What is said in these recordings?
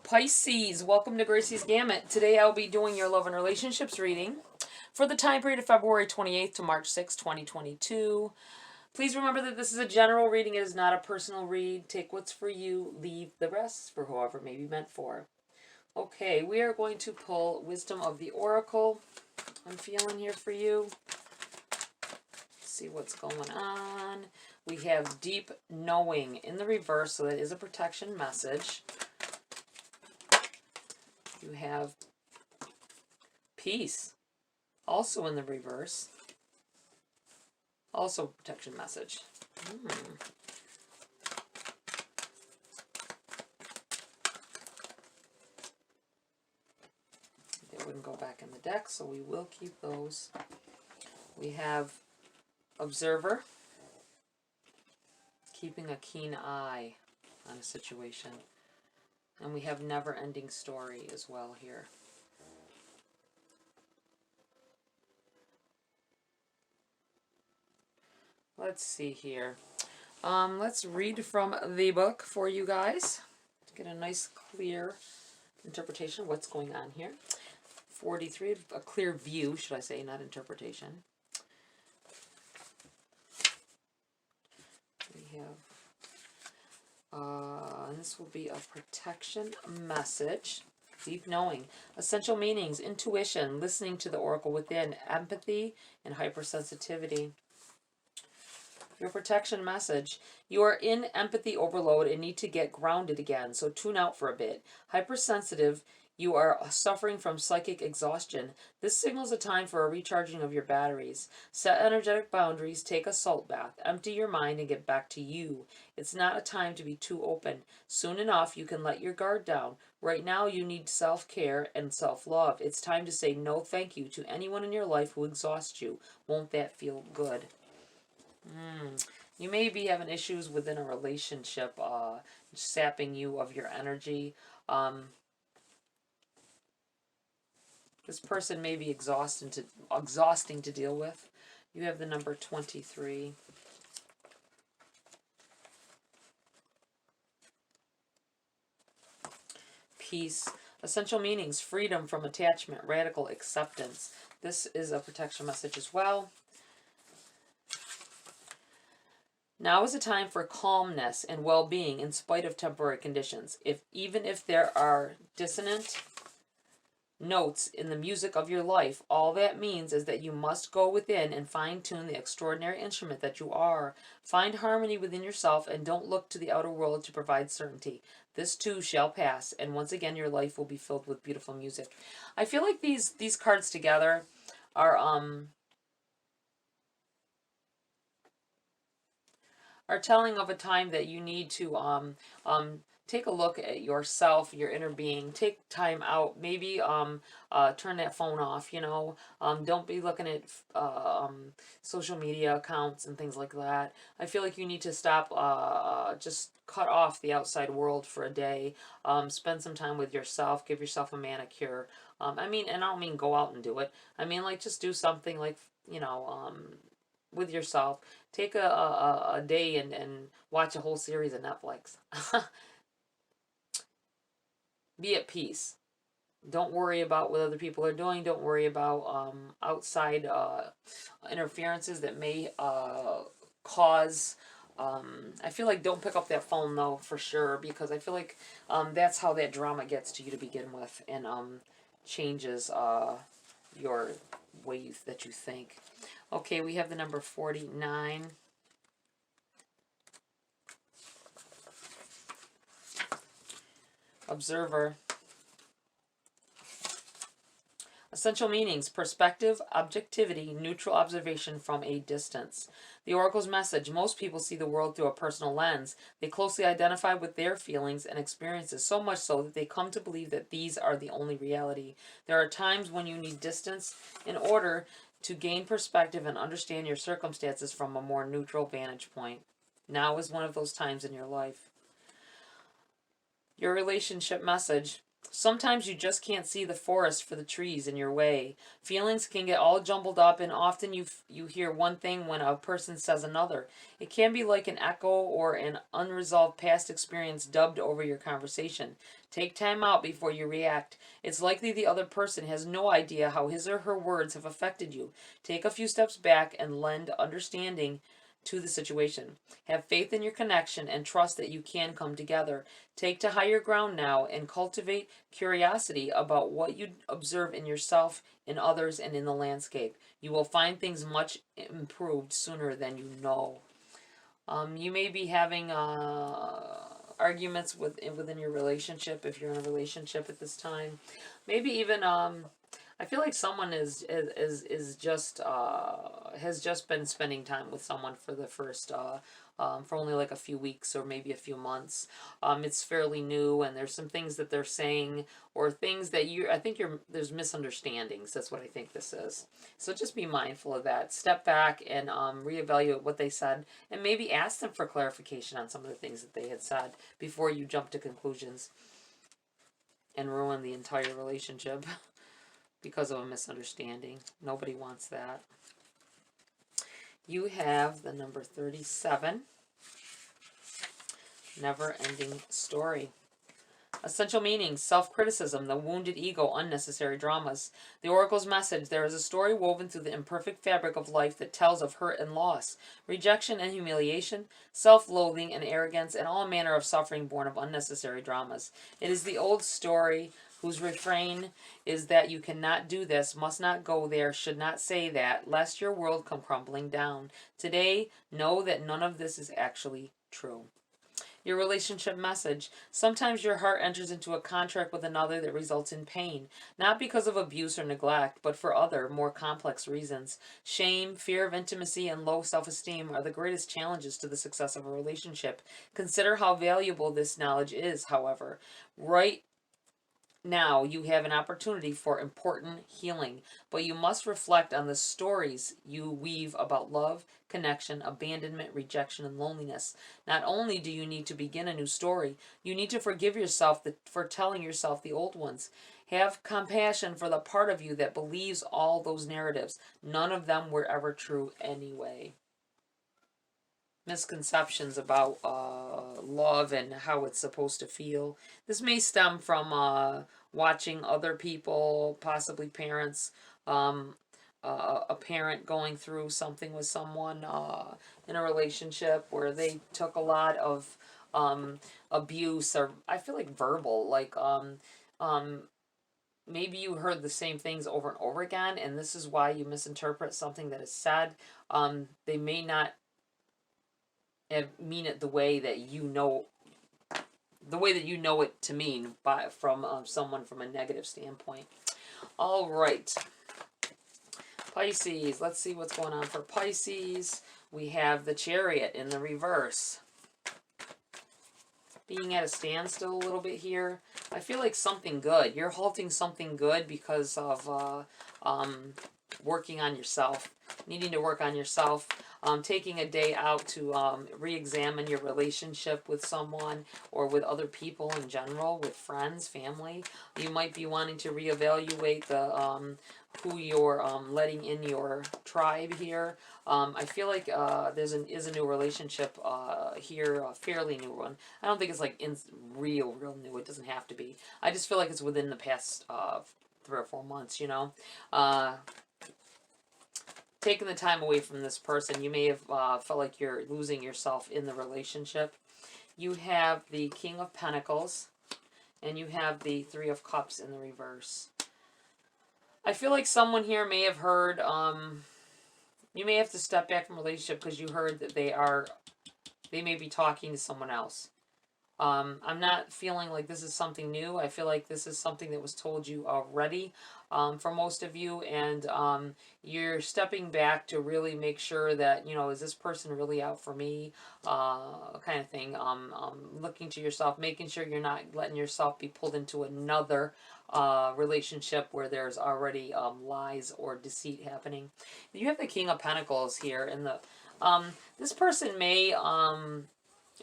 Pisces, welcome to Gracie's Gamut. Today I'll be doing your love and relationships reading for the time period of February 28th to March 6th, 2022. Please remember that this is a general reading. It is not a personal read. Take what's for you, leave the rest for whoever may be meant for. Okay, we are going to pull Wisdom of the Oracle. I'm feeling here for you. Let's see what's going on. We have Deep Knowing in the reverse, so that is a protection message. You have Peace, also in the reverse. Also protection message. They wouldn't go back in the deck, so we will keep those. We have Observer, keeping a keen eye on a situation. And we have Never-Ending Story as well here. Let's see here. Let's read from the book for you guys to get a nice clear interpretation of what's going on here. 43, a clear view, should I say, not interpretation. We have, and this will be a protection message. Deep Knowing, essential meanings, intuition, listening to the oracle within, empathy, and hypersensitivity. Your protection message. You are in empathy overload and need to get grounded again, so tune out for a bit. Hypersensitive, you are suffering from psychic exhaustion. This signals a time for a recharging of your batteries. Set energetic boundaries, take a salt bath, empty your mind, and get back to you. It's not a time to be too open. Soon enough, you can let your guard down. Right now, you need self-care and self-love. It's time to say no thank you to anyone in your life who exhausts you. Won't that feel good? You may be having issues within a relationship, sapping you of your energy. This person may be exhausting to deal with. You have the number 23. Peace. Essential meanings, freedom from attachment, radical acceptance. This is a protection message as well. Now is a time for calmness and well-being in spite of temporary conditions. Even if there are dissonant notes in the music of your life, all that means is that you must go within and fine-tune the extraordinary instrument that you are. Find harmony within yourself and don't look to the outer world to provide certainty. This too shall pass, and once again your life will be filled with beautiful music. I feel like these cards together are telling of a time that you need to take a look at yourself, your inner being. Take time out. Maybe turn that phone off, you know. Don't be looking at social media accounts and things like that. I feel like you need to stop, just cut off the outside world for a day. Spend some time with yourself. Give yourself a manicure. I mean, and I don't mean go out and do it. I mean, like, just do something like, you know, with yourself. Take a day and watch a whole series of Netflix. Be at peace. Don't worry about what other people are doing. Don't worry about outside interferences that may cause... I feel like don't pick up that phone, though, for sure, because I feel like that's how that drama gets to you to begin with, and changes your way that you think. Okay, we have the number 49. Observer. Essential meanings, perspective, objectivity, neutral observation from a distance. The Oracle's message, most people see the world through a personal lens. They closely identify with their feelings and experiences, so much so that they come to believe that these are the only reality. There are times when you need distance in order to gain perspective and understand your circumstances from a more neutral vantage point. Now is one of those times in your life. Your relationship message. Sometimes you just can't see the forest for the trees in your way. Feelings can get all jumbled up, and often you hear one thing when a person says another. It can be like an echo or an unresolved past experience dubbed over your conversation. Take time out before you react. It's likely the other person has no idea how his or her words have affected you. Take a few steps back and lend understanding to the situation. Have faith in your connection and trust that you can come together. Take to higher ground now and cultivate curiosity about what you observe in yourself, in others, and in the landscape. You will find things much improved sooner than you know. You may be having arguments within your relationship if you're in a relationship at this time. Maybe even I feel like someone is just has just been spending time with someone for the first for only like a few weeks or maybe a few months. It's fairly new, and there's some things that they're saying or things that I think there's misunderstandings. That's what I think this is. So just be mindful of that. Step back and reevaluate what they said, and maybe ask them for clarification on some of the things that they had said before you jump to conclusions and ruin the entire relationship because of a misunderstanding. Nobody wants that. You have the number 37, never-ending story. Essential meanings: self-criticism, the wounded ego, unnecessary dramas. The Oracle's message: there is a story woven through the imperfect fabric of life that tells of hurt and loss, rejection and humiliation, self-loathing and arrogance, and all manner of suffering born of unnecessary dramas. It is the old story whose refrain is that you cannot do this, must not go there, should not say that, lest your world come crumbling down. Today, know that none of this is actually true. Your relationship message: sometimes your heart enters into a contract with another that results in pain, not because of abuse or neglect, but for other, more complex reasons. Shame, fear of intimacy, and low self-esteem are the greatest challenges to the success of a relationship. Consider how valuable this knowledge is, however. Right now, you have an opportunity for important healing, but you must reflect on the stories you weave about love, connection, abandonment, rejection, and loneliness. Not only do you need to begin a new story, you need to forgive yourself for telling yourself the old ones. Have compassion for the part of you that believes all those narratives. None of them were ever true anyway. Misconceptions about love and how it's supposed to feel. This may stem from watching other people, possibly parents, a parent going through something with someone in a relationship where they took a lot of abuse, or I feel like verbal, like maybe you heard the same things over and over again, and this is why you misinterpret something that is said. They may not mean it the way that you know it to mean from someone from a negative standpoint. All right, Pisces. Let's see what's going on for Pisces. We have the Chariot in the reverse. Being at a standstill a little bit here. I feel like something good. You're halting something good because of working on yourself. Needing to work on yourself. Taking a day out to re-examine your relationship with someone or with other people in general, with friends, family. You might be wanting to reevaluate the who you're letting in your tribe here. I feel like there's a new relationship here, a fairly new one. I don't think it's like real new. It doesn't have to be. I just feel like it's within the past 3 or 4 months, you know. Taking the time away from this person. You may have felt like you're losing yourself in the relationship. You have the King of Pentacles, and you have the Three of Cups in the reverse. I feel like someone here may have heard, you may have to step back from a relationship because you heard that they may be talking to someone else. I'm not feeling like this is something new. I feel like this is something that was told you already for most of you, and you're stepping back to really make sure that, you know, is this person really out for me, kind of thing. Looking to yourself, making sure you're not letting yourself be pulled into another relationship where there's already lies or deceit happening. You have the King of Pentacles here, and the this person may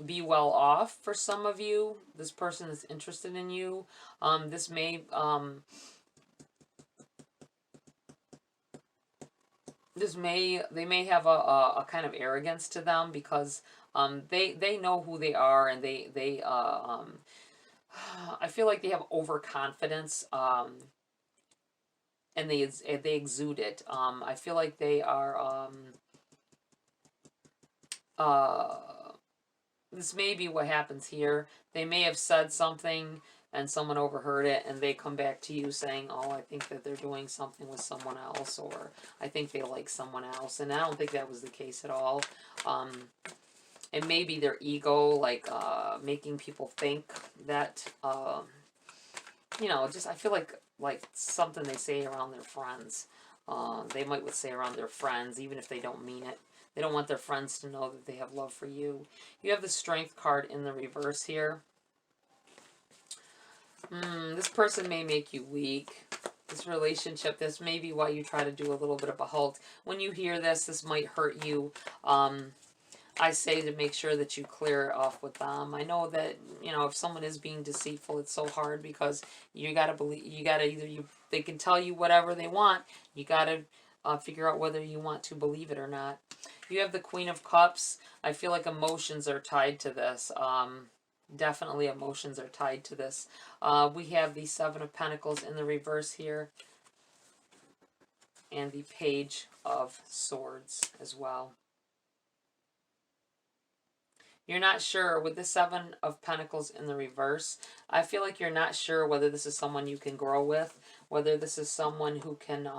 be well off for some of you. This person is interested in you. This may they may have a kind of arrogance to them, because they know who they are, and they I feel like they have overconfidence, and they exude it. I feel like they are this may be what happens here. They may have said something and someone overheard it, and they come back to you saying, oh, I think that they're doing something with someone else, or I think they like someone else. And I don't think that was the case at all. It may be their ego, like making people think that, you know, just, I feel like something they say around their friends. They might say around their friends, even if they don't mean it. They don't want their friends to know that they have love for you. You have the Strength card in the reverse here. This person may make you weak. This relationship, this may be why you try to do a little bit of a halt. When you hear this, this might hurt you. I say to make sure that you clear it off with them. I know that, you know, if someone is being deceitful, it's so hard, because you got to believe, you got to they can tell you whatever they want. You got to figure out whether you want to believe it or not. You have the Queen of Cups. I feel like emotions are tied to this. Definitely emotions are tied to this. We have the Seven of Pentacles in the reverse here, and the Page of Swords as well. You're not sure with the Seven of Pentacles in the reverse. I feel like you're not sure whether this is someone you can grow with, whether this is someone who can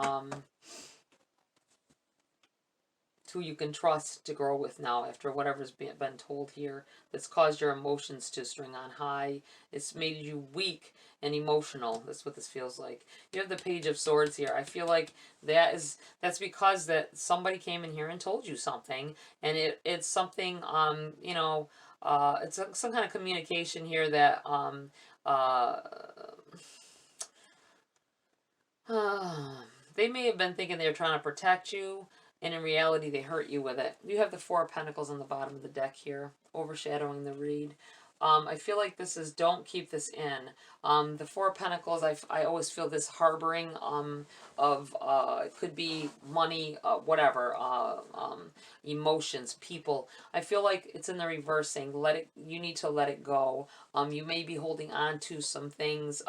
who you can trust to grow with now after whatever's been told here, that's caused your emotions to string on high. It's made you weak and emotional. That's what this feels like. You have the Page of Swords here. I feel like that's because that somebody came in here and told you something, and it's something you know, it's some kind of communication here that they may have been thinking they were trying to protect you, and in reality they hurt you with it. You have the Four of Pentacles on the bottom of the deck here, overshadowing the read. I feel like this is, don't keep this in. The Four of Pentacles, I always feel this harboring of, it could be money, whatever, emotions, people. I feel like it's in the reverse, saying you need to let it go. You may be holding on to some things,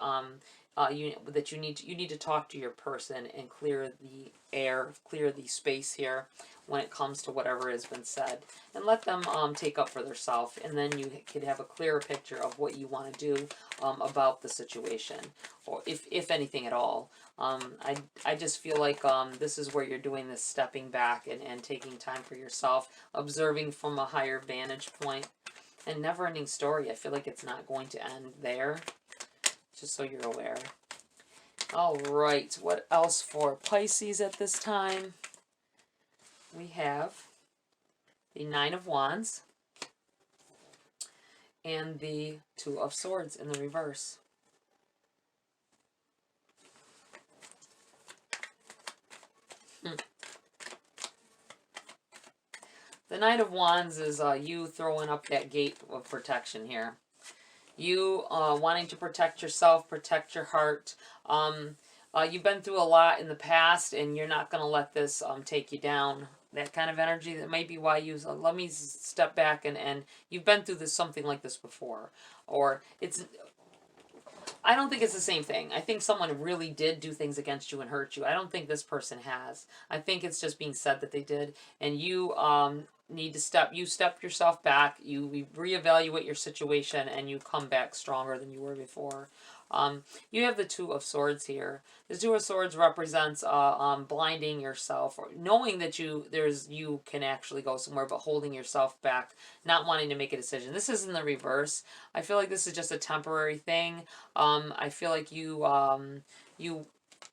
that you need to talk to your person and clear the air, clear the space here when it comes to whatever has been said, and let them take up for themselves, and then you could have a clearer picture of what you want to do about the situation, or if anything at all. I just feel like this is where you're doing this stepping back and taking time for yourself, observing from a higher vantage point, and never-ending story. I feel like it's not going to end there. Just so you're aware. All right, what else for Pisces at this time? We have the Nine of Wands and the Two of Swords in the reverse. The Knight of Wands is you throwing up that gate of protection here. You wanting to protect yourself, protect your heart. You've been through a lot in the past, and you're not going to let this take you down. That kind of energy, that might be why you let me step back, and you've been through something like this before. Or I don't think it's the same thing. I think someone really did do things against you and hurt you. I don't think this person has. I think it's just being said that they did, and you need to step yourself back, you reevaluate your situation, and you come back stronger than you were before. You have the Two of Swords here. The Two of Swords represents blinding yourself, or knowing that you can actually go somewhere, but holding yourself back, not wanting to make a decision. This is in the reverse. I feel like this is just a temporary thing. I feel like you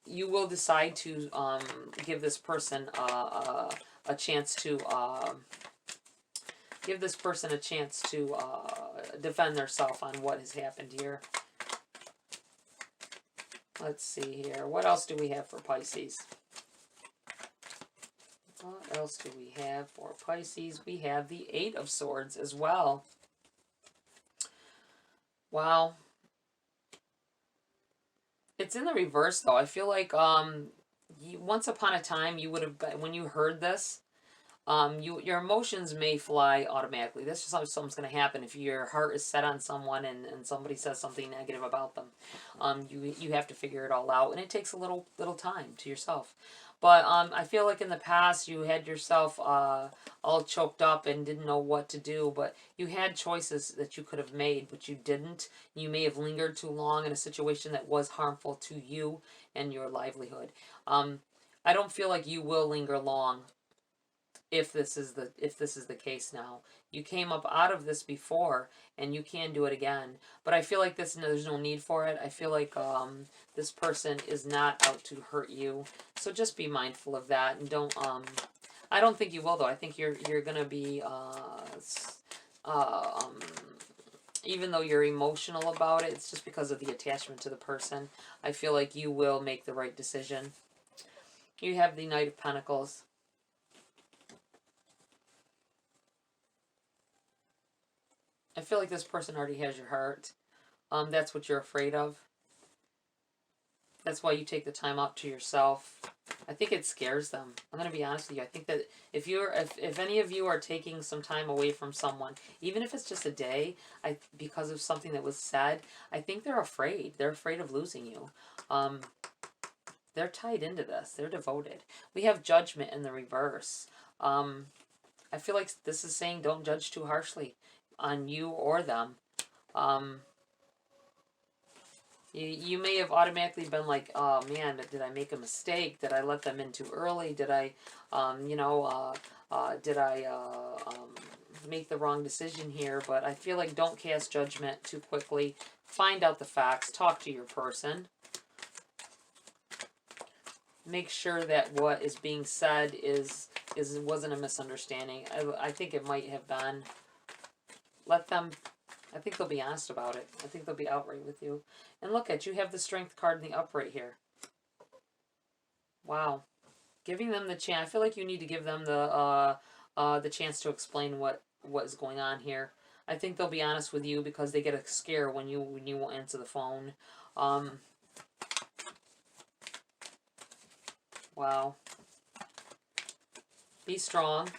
will decide to give this person a chance to defend themselves on what has happened here. Let's see here. What else do we have for Pisces? What else do we have for Pisces? We have the Eight of Swords as well. Wow. It's in the reverse, though. I feel like once upon a time, you would have been, when you heard this, your emotions may fly automatically. That's just how something's going to happen if your heart is set on someone and somebody says something negative about them. You have to figure it all out, and it takes a little time to yourself. But I feel like in the past you had yourself all choked up and didn't know what to do. But you had choices that you could have made, but you didn't. You may have lingered too long in a situation that was harmful to you and your livelihood. I don't feel like you will linger long if this is the case now. You came up out of this before and you can do it again, but I feel like there's no need for it. I feel like this person is not out to hurt you, so just be mindful of that and don't I don't think you will, though. I think you're gonna be even though you're emotional about it, it's just because of the attachment to the person. I feel like you will make the right decision. You have the Knight of Pentacles. I feel like this person already has your heart. That's what you're afraid of. That's why you take the time out to yourself. I think it scares them. I'm going to be honest with you. I think that if any of you are taking some time away from someone, even if it's just a day, because of something that was said, I think they're afraid. They're afraid of losing you. They're tied into this. They're devoted. We have Judgment in the reverse. I feel like this is saying don't judge too harshly on you or them. You may have automatically been like, oh man, did I make a mistake? Did I let them in too early? Did I, make the wrong decision here? But I feel like don't cast judgment too quickly. Find out the facts. Talk to your person. Make sure that what is being said wasn't a misunderstanding. I think it might have been. Let them, I think they'll be honest about it. I think they'll be outright with you. And look at, you have the Strength card in the upright here. Wow. Giving them the chance. I feel like you need to give them the chance to explain what is going on here. I think they'll be honest with you because they get a scare when you won't answer the phone. Wow. Be strong.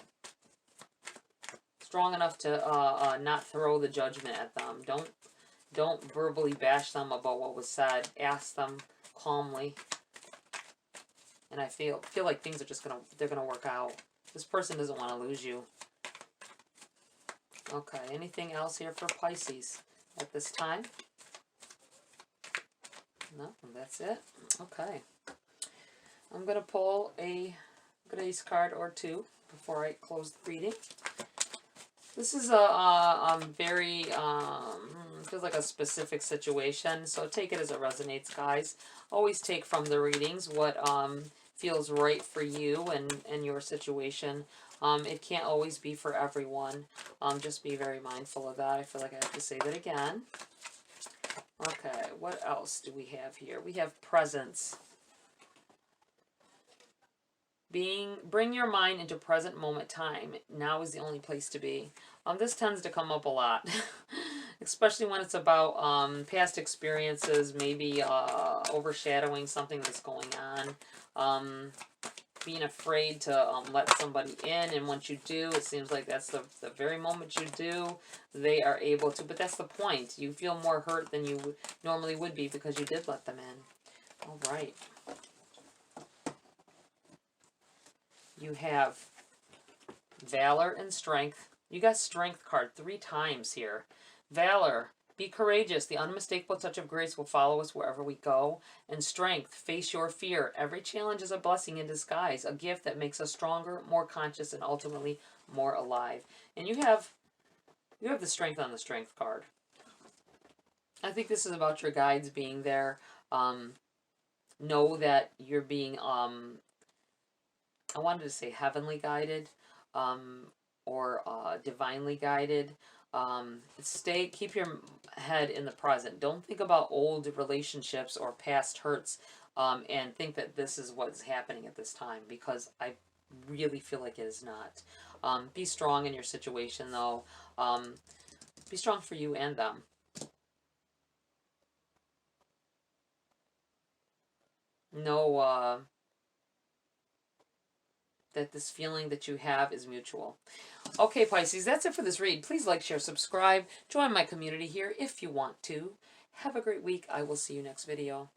Strong enough to not throw the judgment at them. Don't verbally bash them about what was said. Ask them calmly. And I feel like things are just they're gonna work out. This person doesn't want to lose you. Okay, anything else here for Pisces at this time? No, that's it. Okay. I'm gonna pull a Grace card or two before I close the reading. This is a very, feels like a specific situation, so take it as it resonates, guys. Always take from the readings what feels right for you and your situation. It can't always be for everyone. Just be very mindful of that. I feel like I have to say that again. Okay, what else do we have here? We have Presence. Bring your mind into present moment time. Now is the only place to be. This tends to come up a lot, especially when it's about past experiences, maybe overshadowing something that's going on. Being afraid to let somebody in, and once you do, it seems like that's the very moment you do, they are able to. But that's the point. You feel more hurt than you normally would be because you did let them in. All right. You have Valor and Strength. You got Strength card 3 times here. Valor, be courageous. The unmistakable touch of grace will follow us wherever we go. And Strength, face your fear. Every challenge is a blessing in disguise, a gift that makes us stronger, more conscious, and ultimately more alive. And you have the Strength on the Strength card. I think this is about your guides being there. Know that you're being I wanted to say heavenly guided, or divinely guided. Keep your head in the present. Don't think about old relationships or past hurts, and think that this is what's happening at this time, because I really feel like it is not. Be strong in your situation, though. Be strong for you and them. know that this feeling that you have is mutual. Okay, Pisces, that's it for this read. Please like, share, subscribe. Join my community here if you want to. Have a great week. I will see you next video.